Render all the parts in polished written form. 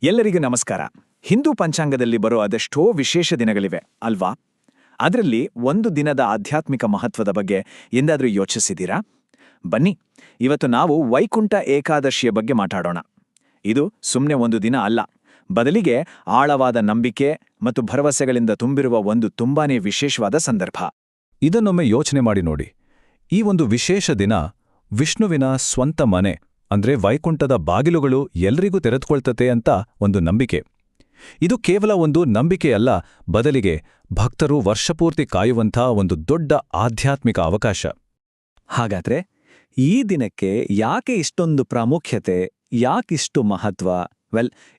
ಎಲ್ಲರಿಗೂ ನಮಸ್ಕಾರ. ಹಿಂದೂ ಪಂಚಾಂಗದಲ್ಲಿ ಬರೋ ಅದೆಷ್ಟೋ ವಿಶೇಷ ದಿನಗಳಿವೆ ಅಲ್ವಾ? ಅದರಲ್ಲಿ ಒಂದು ದಿನದ ಆಧ್ಯಾತ್ಮಿಕ ಮಹತ್ವದ ಬಗ್ಗೆ ಎಂದಾದ್ರೂ ಯೋಚಿಸಿದ್ದೀರಾ? ಬನ್ನಿ, ಇವತ್ತು ನಾವು ವೈಕುಂಠ ಏಕಾದಶಿಯ ಬಗ್ಗೆ ಮಾತಾಡೋಣ. ಇದು ಸುಮ್ಮನೆ ಒಂದು ದಿನ ಅಲ್ಲ, ಬದಲಿಗೆ ಆಳವಾದ ನಂಬಿಕೆ ಮತ್ತು ಭರವಸೆಗಳಿಂದ ತುಂಬಿರುವ ಒಂದು ತುಂಬಾನೇ ವಿಶೇಷವಾದ ಸಂದರ್ಭ. ಇದನ್ನೊಮ್ಮೆ ಯೋಚನೆ ಮಾಡಿ ನೋಡಿ. ಈ ಒಂದು ವಿಶೇಷ ದಿನ ವಿಷ್ಣುವಿನ ಸ್ವಂತ ಮನೆ ಅಂದ್ರೆ ವೈಕುಂಠದ ಬಾಗಿಲುಗಳು ಎಲ್ರಿಗೂ ತೆರೆದುಕೊಳ್ತತೆ ಅಂತ ಒಂದು ನಂಬಿಕೆ. ಇದು ಕೇವಲ ಒಂದು ನಂಬಿಕೆಯಲ್ಲ, ಬದಲಿಗೆ ಭಕ್ತರು ವರ್ಷಪೂರ್ತಿ ಕಾಯುವಂಥ ಒಂದು ದೊಡ್ಡ ಆಧ್ಯಾತ್ಮಿಕ ಅವಕಾಶ. ಹಾಗಾದ್ರೆ ಈ ದಿನಕ್ಕೆ ಯಾಕೆ ಇಷ್ಟೊಂದು ಪ್ರಾಮುಖ್ಯತೆ, ಯಾಕಿಷ್ಟು ಮಹತ್ವ?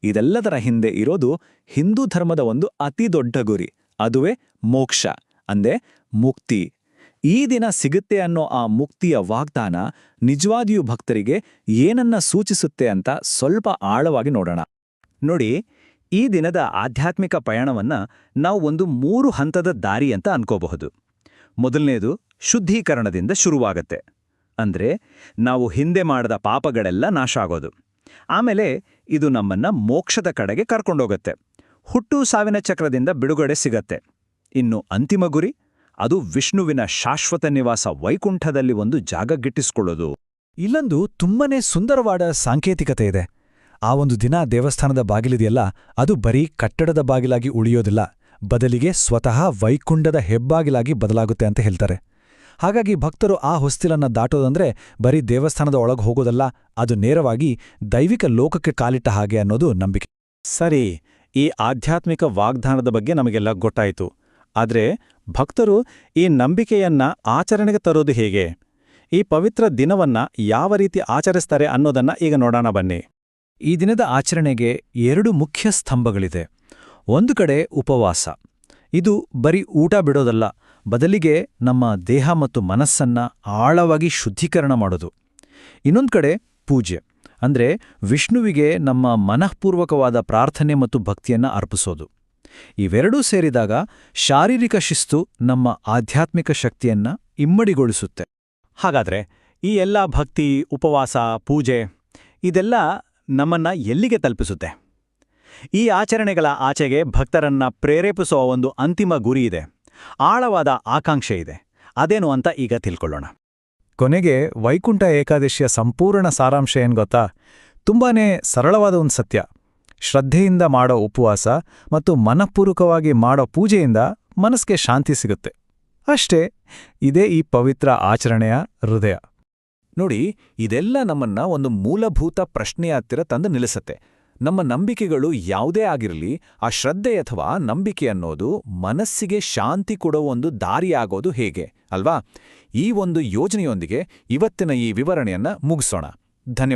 ಇದೆಲ್ಲದರ ಹಿಂದೆ ಇರೋದು ಹಿಂದೂ ಧರ್ಮದ ಒಂದು ಅತಿ ದೊಡ್ಡ ಗುರಿ, ಅದುವೇ ಮೋಕ್ಷ, ಅಂದ್ರೆ ಮುಕ್ತಿ. ಈ ದಿನ ಸಿಗುತ್ತೆ ಅನ್ನೋ ಆ ಮುಕ್ತಿಯ ವಾಗ್ದಾನ ನಿಜವಾಗಿಯೂ ಭಕ್ತರಿಗೆ ಏನನ್ನ ಸೂಚಿಸುತ್ತೆ ಅಂತ ಸ್ವಲ್ಪ ಆಳವಾಗಿ ನೋಡೋಣ. ನೋಡಿ, ಈ ದಿನದ ಆಧ್ಯಾತ್ಮಿಕ ಪಯಣವನ್ನ ನಾವು ಒಂದು 3 ಹಂತದ ದಾರಿ ಅಂತ ಅನ್ಕೋಬಹುದು. ಮೊದಲನೇದು ಶುದ್ಧೀಕರಣದಿಂದ ಶುರುವಾಗತ್ತೆ. ಅಂದ್ರೆ ನಾವು ಹಿಂದೆ ಮಾಡಿದ ಪಾಪಗಳೆಲ್ಲ ನಾಶ ಆಗೋದು. ಆಮೇಲೆ ಇದು ನಮ್ಮನ್ನ ಮೋಕ್ಷದ ಕಡೆಗೆ ಕರ್ಕೊಂಡೋಗತ್ತೆ. ಹುಟ್ಟು ಸಾವಿನ ಚಕ್ರದಿಂದ ಬಿಡುಗಡೆ ಸಿಗತ್ತೆ. ಇನ್ನು ಅಂತಿಮ ಗುರಿ, ಅದು ವಿಷ್ಣುವಿನ ಶಾಶ್ವತ ನಿವಾಸ ವೈಕುಂಠದಲ್ಲಿ ಒಂದು ಜಾಗ ಗಿಟ್ಟಿಸ್ಕೊಳ್ಳೋದು. ಇಲ್ಲೊಂದು ತುಂಬನೇ ಸುಂದರವಾದ ಸಾಂಕೇತಿಕತೆ ಇದೆ. ಆ ಒಂದು ದಿನ ದೇವಸ್ಥಾನದ ಬಾಗಿಲಿದೆಯಲ್ಲ, ಅದು ಬರೀ ಕಟ್ಟಡದ ಬಾಗಿಲಾಗಿ ಉಳಿಯೋದಿಲ್ಲ, ಬದಲಿಗೆ ಸ್ವತಃ ವೈಕುಂಠದ ಹೆಬ್ಬಾಗಿಲಾಗಿ ಬದಲಾಗುತ್ತೆ ಅಂತ ಹೇಳ್ತಾರೆ. ಹಾಗಾಗಿ ಭಕ್ತರು ಆ ಹೊಸ್ತಿಲನ್ನ ದಾಟೋದಂದ್ರೆ ಬರೀ ದೇವಸ್ಥಾನದ ಒಳಗೆ ಹೋಗೋದಲ್ಲ, ಅದು ನೇರವಾಗಿ ದೈವಿಕ ಲೋಕಕ್ಕೆ ಕಾಲಿಟ್ಟ ಹಾಗೆ ಅನ್ನೋದು ನಂಬಿಕೆ. ಸರಿ, ಈ ಆಧ್ಯಾತ್ಮಿಕ ವಾಗ್ದಾನದ ಬಗ್ಗೆ ನಮಗೆಲ್ಲ ಗೊತ್ತಾಯಿತು. ಆದ್ರೆ ಭಕ್ತರು ಈ ನಂಬಿಕೆಯನ್ನ ಆಚರಣೆಗೆ ತರೋದು ಹೇಗೆ? ಈ ಪವಿತ್ರ ದಿನವನ್ನ ಯಾವ ರೀತಿ ಆಚರಿಸ್ತಾರೆ ಅನ್ನೋದನ್ನ ಈಗ ನೋಡೋಣ ಬನ್ನಿ. ಈ ದಿನದ ಆಚರಣೆಗೆ 2 ಮುಖ್ಯ ಸ್ತಂಭಗಳಿದೆ. ಒಂದು ಕಡೆ ಉಪವಾಸ. ಇದು ಬರೀ ಊಟ ಬಿಡೋದಲ್ಲ, ಬದಲಿಗೆ ನಮ್ಮ ದೇಹ ಮತ್ತು ಮನಸ್ಸನ್ನ ಆಳವಾಗಿ ಶುದ್ಧೀಕರಣ ಮಾಡೋದು. ಇನ್ನೊಂದು ಕಡೆ ಪೂಜೆ, ಅಂದ್ರೆ ವಿಷ್ಣುವಿಗೆ ನಮ್ಮ ಮನಃಪೂರ್ವಕವಾದ ಪ್ರಾರ್ಥನೆ ಮತ್ತು ಭಕ್ತಿಯನ್ನ ಅರ್ಪಿಸೋದು. ಇವೆರಡೂ ಸೇರಿದಾಗ ಶಾರೀರಿಕ ಶಿಸ್ತು ನಮ್ಮ ಆಧ್ಯಾತ್ಮಿಕ ಶಕ್ತಿಯನ್ನ ಇಮ್ಮಡಿಗೊಳಿಸುತ್ತೆ. ಹಾಗಾದ್ರೆ ಈ ಎಲ್ಲ ಭಕ್ತಿ, ಉಪವಾಸ, ಪೂಜೆ ಇದೆಲ್ಲ ನಮ್ಮನ್ನ ಎಲ್ಲಿಗೆ ತಲುಪಿಸುತ್ತೆ? ಈ ಆಚರಣೆಗಳ ಆಚೆಗೆ ಭಕ್ತರನ್ನ ಪ್ರೇರೇಪಿಸುವ ಒಂದು ಅಂತಿಮ ಗುರಿ ಇದೆ, ಆಳವಾದ ಆಕಾಂಕ್ಷೆ ಇದೆ. ಅದೇನು ಅಂತ ಈಗ ತಿಳ್ಕೊಳ್ಳೋಣ. ಕೊನೆಗೆ ವೈಕುಂಠ ಏಕಾದಶಿಯ ಸಂಪೂರ್ಣ ಸಾರಾಂಶ ಏನ್ ಗೊತ್ತಾ? ತುಂಬಾನೇ ಸರಳವಾದ ಒಂದು ಸತ್ಯ. ಶ್ರದ್ಧೆಯಿಂದ ಮಾಡೋ ಉಪವಾಸ ಮತ್ತು ಮನಃಪೂರ್ವಕವಾಗಿ ಮಾಡೋ ಪೂಜೆಯಿಂದ ಮನಸ್ಸಿಗೆ ಶಾಂತಿ ಸಿಗುತ್ತೆ. ಅಷ್ಟೇ, ಇದೇ ಈ ಪವಿತ್ರ ಆಚರಣೆಯ ಹೃದಯ. ನೋಡಿ, ಇದೆಲ್ಲ ನಮ್ಮನ್ನ ಒಂದು ಮೂಲಭೂತ ಪ್ರಶ್ನೆಯ ಹತ್ತಿರ ತಂದು ನಿಲ್ಲಿಸತ್ತೆ. ನಮ್ಮ ನಂಬಿಕೆಗಳು ಯಾವುದೇ ಆಗಿರಲಿ, ಆ ಶ್ರದ್ಧೆ ಅಥವಾ ನಂಬಿಕೆ ಅನ್ನೋದು ಮನಸ್ಸಿಗೆ ಶಾಂತಿ ಕೊಡೋ ಒಂದು ದಾರಿಯಾಗೋದು ಹೇಗೆ ಅಲ್ವಾ? ಈ ಒಂದು ಯೋಜನೆಯೊಂದಿಗೆ ಇವತ್ತಿನ ಈ ವಿವರಣೆಯನ್ನ ಮುಗಿಸೋಣ. ಧನ್ಯವಾದ.